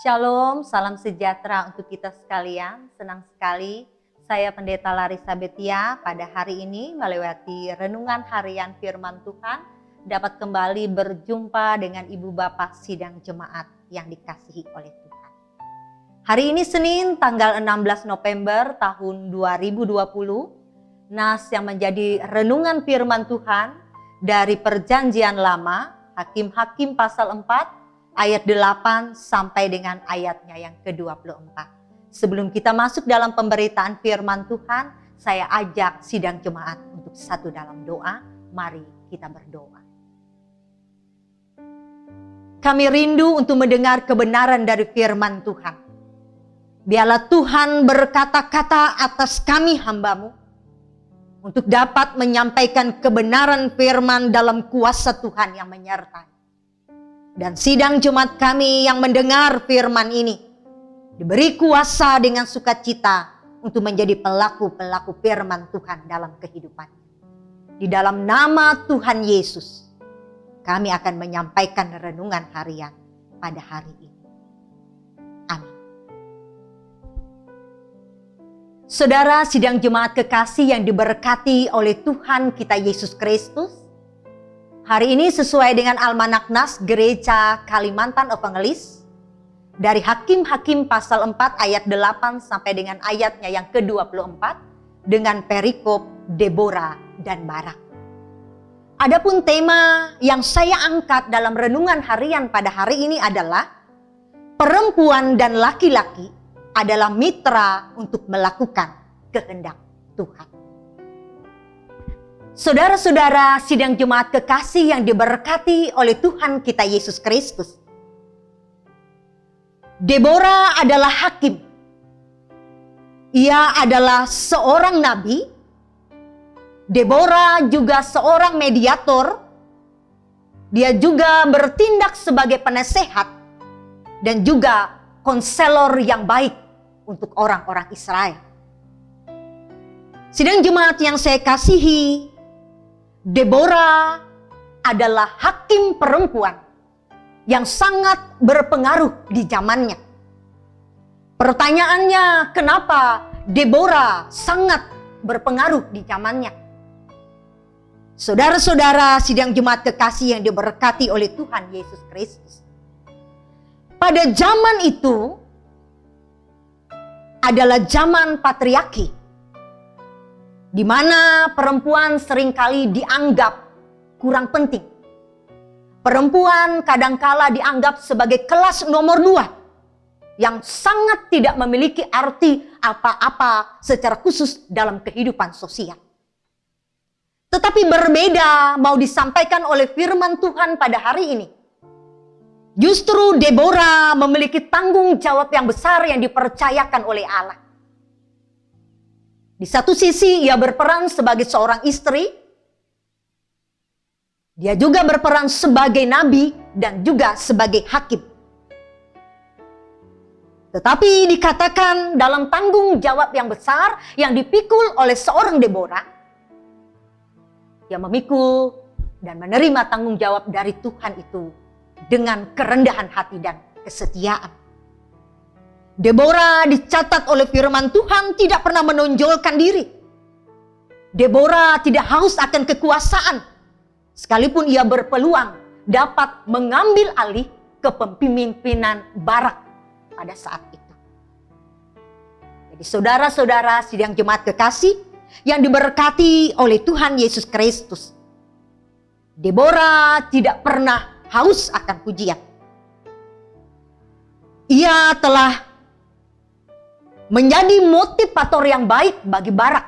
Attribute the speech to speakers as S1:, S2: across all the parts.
S1: Shalom, salam sejahtera untuk kita sekalian. Senang sekali saya Pendeta Larissa Betia pada hari ini melewati renungan harian firman Tuhan dapat kembali berjumpa dengan Ibu Bapak Sidang Jemaat yang dikasihi oleh Tuhan. Hari ini Senin tanggal 16 November tahun 2020. Nas yang menjadi renungan firman Tuhan dari Perjanjian Lama, Hakim-Hakim pasal 4 ayat 8 sampai dengan ayatnya yang ke-24. Sebelum kita masuk dalam pemberitaan firman Tuhan, saya ajak sidang jemaat untuk satu dalam doa. Mari kita berdoa. Kami rindu untuk mendengar kebenaran dari firman Tuhan. Biarlah Tuhan berkata-kata atas kami hamba-Mu untuk dapat menyampaikan kebenaran firman dalam kuasa Tuhan yang menyertai. Dan sidang jemaat kami yang mendengar firman ini diberi kuasa dengan sukacita untuk menjadi pelaku-pelaku firman Tuhan dalam kehidupan. Di dalam nama Tuhan Yesus, kami akan menyampaikan renungan harian pada hari ini. Amin. Saudara sidang jemaat kekasih yang diberkati oleh Tuhan kita Yesus Kristus, hari ini sesuai dengan Almanak Nas Gereja Kalimantan Evangelis dari Hakim-Hakim pasal 4 ayat 8 sampai dengan ayatnya yang ke-24 dengan perikop Deborah dan Barak. Adapun tema yang saya angkat dalam renungan harian pada hari ini adalah perempuan dan laki-laki adalah mitra untuk melakukan kehendak Tuhan. Saudara-saudara sidang jemaat kekasih yang diberkati oleh Tuhan kita Yesus Kristus. Deborah adalah hakim. Ia adalah seorang nabi. Deborah juga seorang mediator. Dia juga bertindak sebagai penasehat dan juga konselor yang baik untuk orang-orang Israel. Sidang jemaat yang saya kasihi, Deborah adalah hakim perempuan yang sangat berpengaruh di zamannya. Pertanyaannya, kenapa Deborah sangat berpengaruh di zamannya? Saudara-saudara sidang jemaat kekasih yang diberkati oleh Tuhan Yesus Kristus. Pada zaman itu adalah zaman patriarki, di mana perempuan seringkali dianggap kurang penting. Perempuan kadangkala dianggap sebagai kelas nomor 2 yang sangat tidak memiliki arti apa-apa secara khusus dalam kehidupan sosial. Tetapi berbeda mau disampaikan oleh firman Tuhan pada hari ini. Justru Deborah memiliki tanggung jawab yang besar yang dipercayakan oleh Allah. Di satu sisi ia berperan sebagai seorang istri. Dia juga berperan sebagai nabi dan juga sebagai hakim. Tetapi dikatakan dalam tanggung jawab yang besar yang dipikul oleh seorang Deborah. Dia memikul dan menerima tanggung jawab dari Tuhan itu dengan kerendahan hati dan kesetiaan. Deborah dicatat oleh firman Tuhan tidak pernah menonjolkan diri. Deborah tidak haus akan kekuasaan, sekalipun ia berpeluang dapat mengambil alih kepemimpinan Barak pada saat itu. Jadi saudara-saudara sidang jemaat kekasih yang diberkati oleh Tuhan Yesus Kristus, Deborah tidak pernah haus akan pujian. Ia telah menjadi motivator yang baik bagi Barak.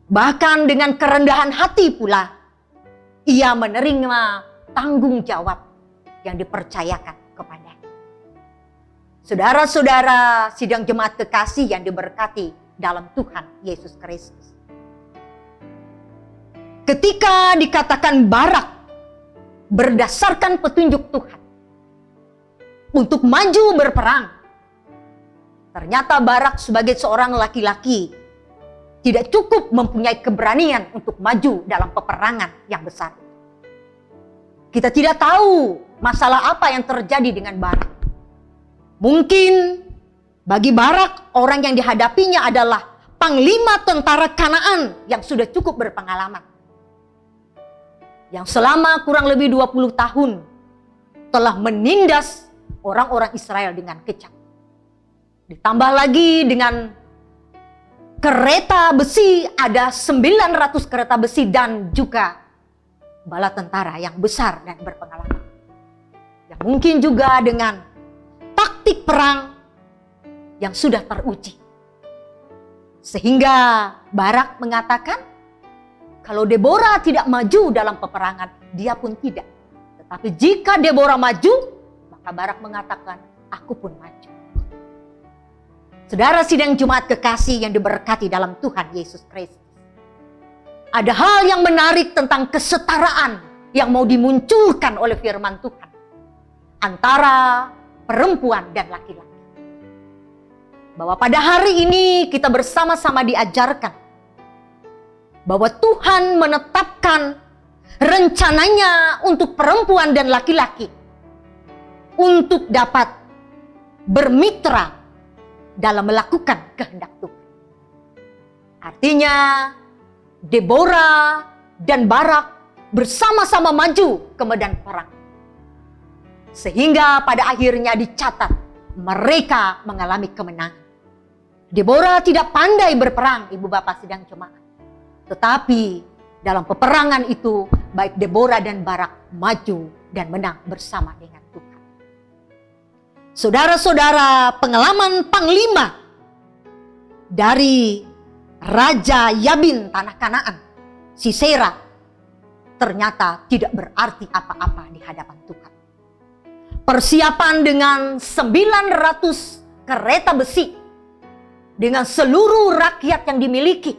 S1: Bahkan dengan kerendahan hati pula, ia menerima tanggung jawab yang dipercayakan kepada. Saudara-saudara sidang jemaat kekasih yang diberkati dalam Tuhan Yesus Kristus. Ketika dikatakan Barak berdasarkan petunjuk Tuhan untuk maju berperang, ternyata Barak sebagai seorang laki-laki tidak cukup mempunyai keberanian untuk maju dalam peperangan yang besar. Kita tidak tahu masalah apa yang terjadi dengan Barak. Mungkin bagi Barak, orang yang dihadapinya adalah panglima tentara Kanaan yang sudah cukup berpengalaman. Yang selama kurang lebih 20 tahun telah menindas orang-orang Israel dengan kejam. Ditambah lagi dengan kereta besi, ada 900 kereta besi dan juga bala tentara yang besar dan berpengalaman. Yang mungkin juga dengan taktik perang yang sudah teruji. Sehingga Barak mengatakan, kalau Deborah tidak maju dalam peperangan, dia pun tidak. Tetapi jika Deborah maju, maka Barak mengatakan, aku pun maju. Saudara sidang Jumat kekasih yang diberkati dalam Tuhan Yesus Kristus. Ada hal yang menarik tentang kesetaraan yang mau dimunculkan oleh firman Tuhan antara perempuan dan laki-laki. Bahwa pada hari ini kita bersama-sama diajarkan bahwa Tuhan menetapkan rencananya untuk perempuan dan laki-laki untuk dapat bermitra dalam melakukan kehendak Tuhan. Artinya Deborah dan Barak bersama-sama maju ke medan perang. Sehingga pada akhirnya dicatat mereka mengalami kemenangan. Deborah tidak pandai berperang, ibu bapak sidang jemaat. Tetapi dalam peperangan itu baik Deborah dan Barak maju dan menang bersama dengan Tuhan. Saudara-saudara, pengalaman panglima dari Raja Yabin tanah Kanaan, Sisera, ternyata tidak berarti apa-apa di hadapan Tuhan. Persiapan dengan 900 kereta besi, dengan seluruh rakyat yang dimiliki,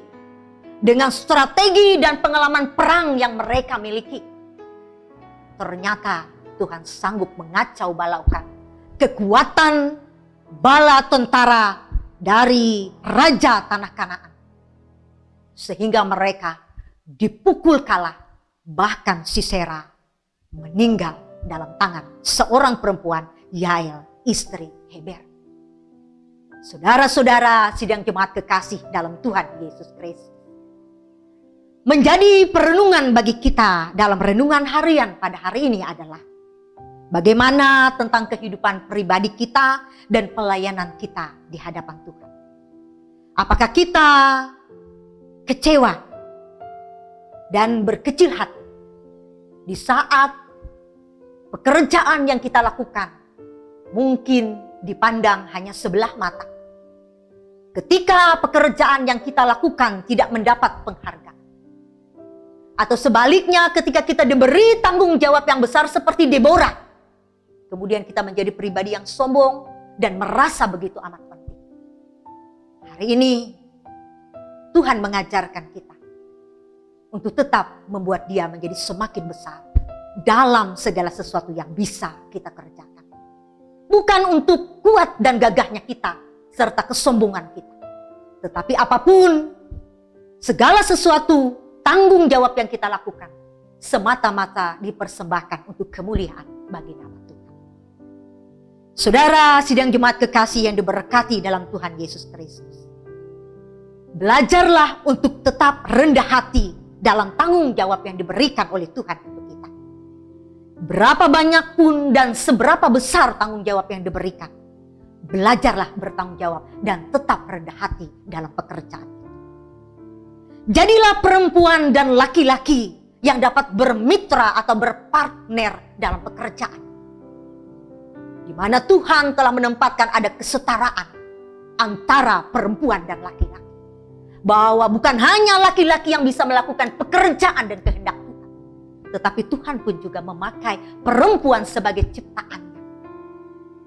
S1: dengan strategi dan pengalaman perang yang mereka miliki, ternyata Tuhan sanggup mengacau balaukan kekuatan bala tentara dari Raja tanah Kanaan. Sehingga mereka dipukul kalah, bahkan Sisera meninggal dalam tangan seorang perempuan, Yael, istri Heber. Saudara-saudara sidang jemaat kekasih dalam Tuhan Yesus Kristus. Menjadi perenungan bagi kita dalam renungan harian pada hari ini adalah bagaimana tentang kehidupan pribadi kita dan pelayanan kita di hadapan Tuhan. Apakah kita kecewa dan berkecil hati di saat pekerjaan yang kita lakukan mungkin dipandang hanya sebelah mata? Ketika pekerjaan yang kita lakukan tidak mendapat penghargaan. Atau sebaliknya ketika kita diberi tanggung jawab yang besar seperti Deborah, kemudian kita menjadi pribadi yang sombong dan merasa begitu amat penting. Hari ini Tuhan mengajarkan kita untuk tetap membuat dia menjadi semakin besar dalam segala sesuatu yang bisa kita kerjakan. Bukan untuk kuat dan gagahnya kita serta kesombongan kita. Tetapi apapun, segala sesuatu, tanggung jawab yang kita lakukan semata-mata dipersembahkan untuk kemuliaan bagi nama Tuhan. Saudara sidang jemaat kekasih yang diberkati dalam Tuhan Yesus Kristus. Belajarlah untuk tetap rendah hati dalam tanggung jawab yang diberikan oleh Tuhan untuk kita. Berapa banyak pun dan seberapa besar tanggung jawab yang diberikan, belajarlah bertanggung jawab dan tetap rendah hati dalam pekerjaan. Jadilah perempuan dan laki-laki yang dapat bermitra atau berpartner dalam pekerjaan. Di mana Tuhan telah menempatkan ada kesetaraan antara perempuan dan laki-laki. Bahwa bukan hanya laki-laki yang bisa melakukan pekerjaan dan kehendak Tuhan, tetapi Tuhan pun juga memakai perempuan sebagai ciptaannya,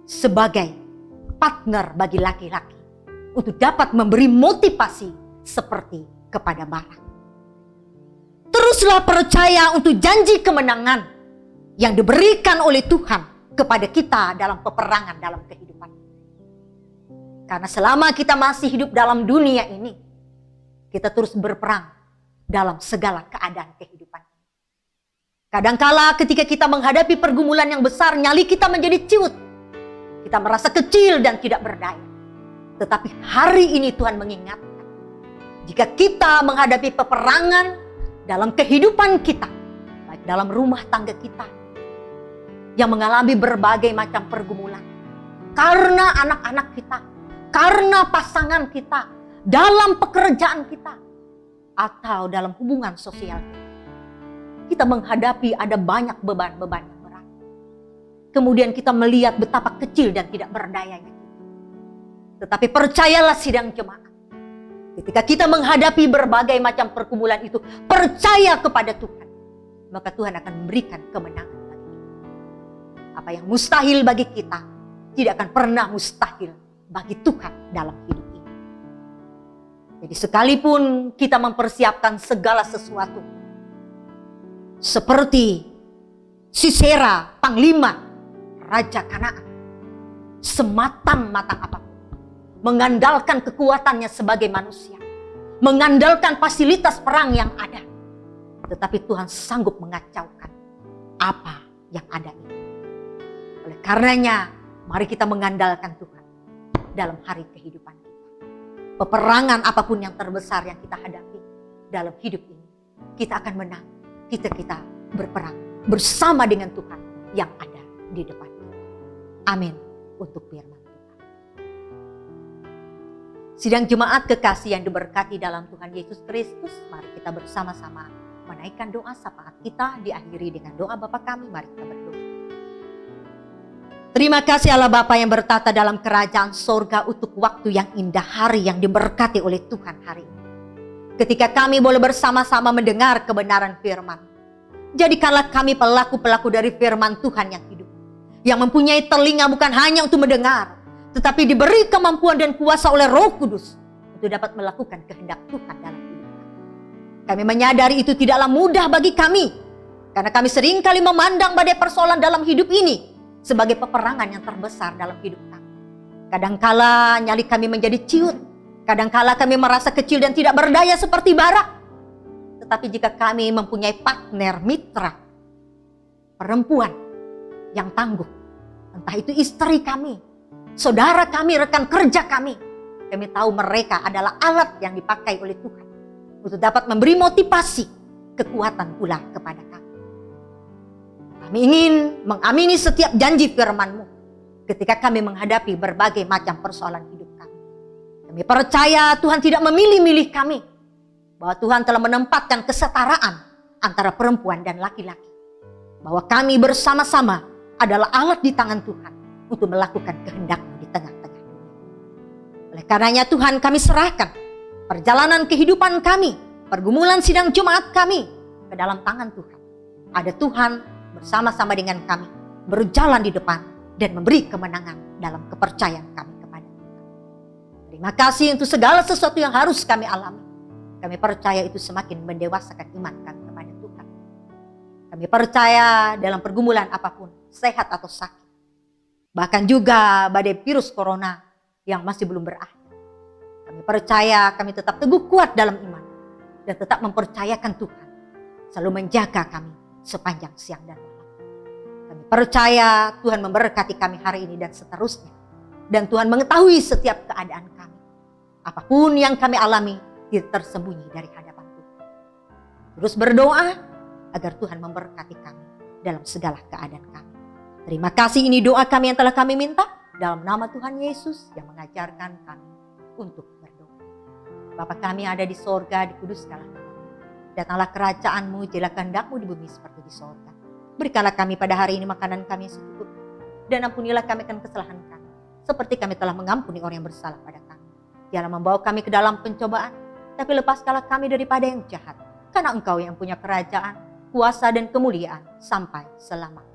S1: sebagai partner bagi laki-laki untuk dapat memberi motivasi seperti kepada Barak. Teruslah percaya untuk janji kemenangan yang diberikan oleh Tuhan kepada kita dalam peperangan dalam kehidupan. Karena selama kita masih hidup dalam dunia ini, kita terus berperang dalam segala keadaan kehidupan. Kadangkala ketika kita menghadapi pergumulan yang besar, nyali kita menjadi ciut. Kita merasa kecil dan tidak berdaya. Tetapi hari ini Tuhan mengingatkan, jika kita menghadapi peperangan dalam kehidupan kita, baik dalam rumah tangga kita, yang mengalami berbagai macam pergumulan, karena anak-anak kita, karena pasangan kita, dalam pekerjaan kita, atau dalam hubungan sosial kita, kita menghadapi ada banyak beban-beban yang berat. Kemudian kita melihat betapa kecil dan tidak berdayanya kita. Tetapi percayalah sidang jemaat, ketika kita menghadapi berbagai macam pergumulan itu, percaya kepada Tuhan, maka Tuhan akan memberikan kemenangan bagi kita. Apa yang mustahil bagi kita, tidak akan pernah mustahil bagi Tuhan dalam hidup ini. Jadi sekalipun kita mempersiapkan segala sesuatu, seperti Sisera, panglima Raja Kanaan, sematang-matang apapun, mengandalkan kekuatannya sebagai manusia, mengandalkan fasilitas perang yang ada, tetapi Tuhan sanggup mengacaukan apa yang ada itu. Oleh karenanya, mari kita mengandalkan Tuhan dalam hari kehidupan kita. Peperangan apapun yang terbesar yang kita hadapi dalam hidup ini, kita akan menang. Kita berperang bersama dengan Tuhan yang ada di depan kita. Amin untuk firman Tuhan. Sidang jemaat kekasih yang diberkati dalam Tuhan Yesus Kristus, mari kita bersama-sama menaikkan doa syafaat kita, diakhiri dengan doa Bapa kami. Mari kita berdoa. Terima kasih Allah Bapa yang bertata dalam kerajaan sorga untuk waktu yang indah, hari yang diberkati oleh Tuhan hari ini. Ketika kami boleh bersama-sama mendengar kebenaran firman, jadikanlah kami pelaku-pelaku dari firman Tuhan yang hidup, yang mempunyai telinga bukan hanya untuk mendengar, tetapi diberi kemampuan dan kuasa oleh Roh Kudus untuk dapat melakukan kehendak Tuhan dalam hidup kami. Kami menyadari itu tidaklah mudah bagi kami, karena kami seringkali memandang badai persoalan dalam hidup ini sebagai peperangan yang terbesar dalam hidup kami. Kadangkala nyali kami menjadi ciut, kadangkala kami merasa kecil dan tidak berdaya seperti bara. Tetapi jika kami mempunyai partner, mitra, perempuan yang tangguh, entah itu istri kami, saudara kami, rekan kerja kami tahu mereka adalah alat yang dipakai oleh Tuhan untuk dapat memberi motivasi, kekuatan pula kepada kami. Kami ingin mengamini setiap janji firman-Mu ketika kami menghadapi berbagai macam persoalan hidup kami. Kami percaya Tuhan tidak memilih-milih kami, bahwa Tuhan telah menempatkan kesetaraan antara perempuan dan laki-laki, bahwa kami bersama-sama adalah alat di tangan Tuhan untuk melakukan kehendak-Mu di tengah-tengah dunia. Oleh karenanya Tuhan, kami serahkan perjalanan kehidupan kami, pergumulan sidang Jumat kami ke dalam tangan Tuhan. Ada Tuhan bersama-sama dengan kami, berjalan di depan dan memberi kemenangan dalam kepercayaan kami kepada Tuhan. Terima kasih untuk segala sesuatu yang harus kami alami. Kami percaya itu semakin mendewasakan iman kami kepada Tuhan. Kami percaya dalam pergumulan apapun, sehat atau sakit, bahkan juga badai virus corona yang masih belum berakhir, kami percaya kami tetap teguh kuat dalam iman dan tetap mempercayakan Tuhan selalu menjaga kami sepanjang siang dan malam. Kami percaya Tuhan memberkati kami hari ini dan seterusnya, dan Tuhan mengetahui setiap keadaan kami. Apapun yang kami alami tidak tersembunyi dari hadapan Tuhan. Terus berdoa agar Tuhan memberkati kami dalam segala keadaan kami. Terima kasih, ini doa kami yang telah kami minta dalam nama Tuhan Yesus yang mengajarkan kami untuk berdoa. Bapa kami ada di sorga, dikuduskanlah namamu. Datanglah kerajaan-Mu, jadilah kehendak-Mu di bumi seperti di sorga. Berikanlah kami pada hari ini makanan kami yang secukupnya, dan ampunilah kami akan kesalahan kami, seperti kami telah mengampuni orang yang bersalah pada kami. Janganlah membawa kami ke dalam pencobaan, tapi lepaskanlah kami daripada yang jahat. Karena Engkau yang punya kerajaan, kuasa dan kemuliaan sampai selamanya.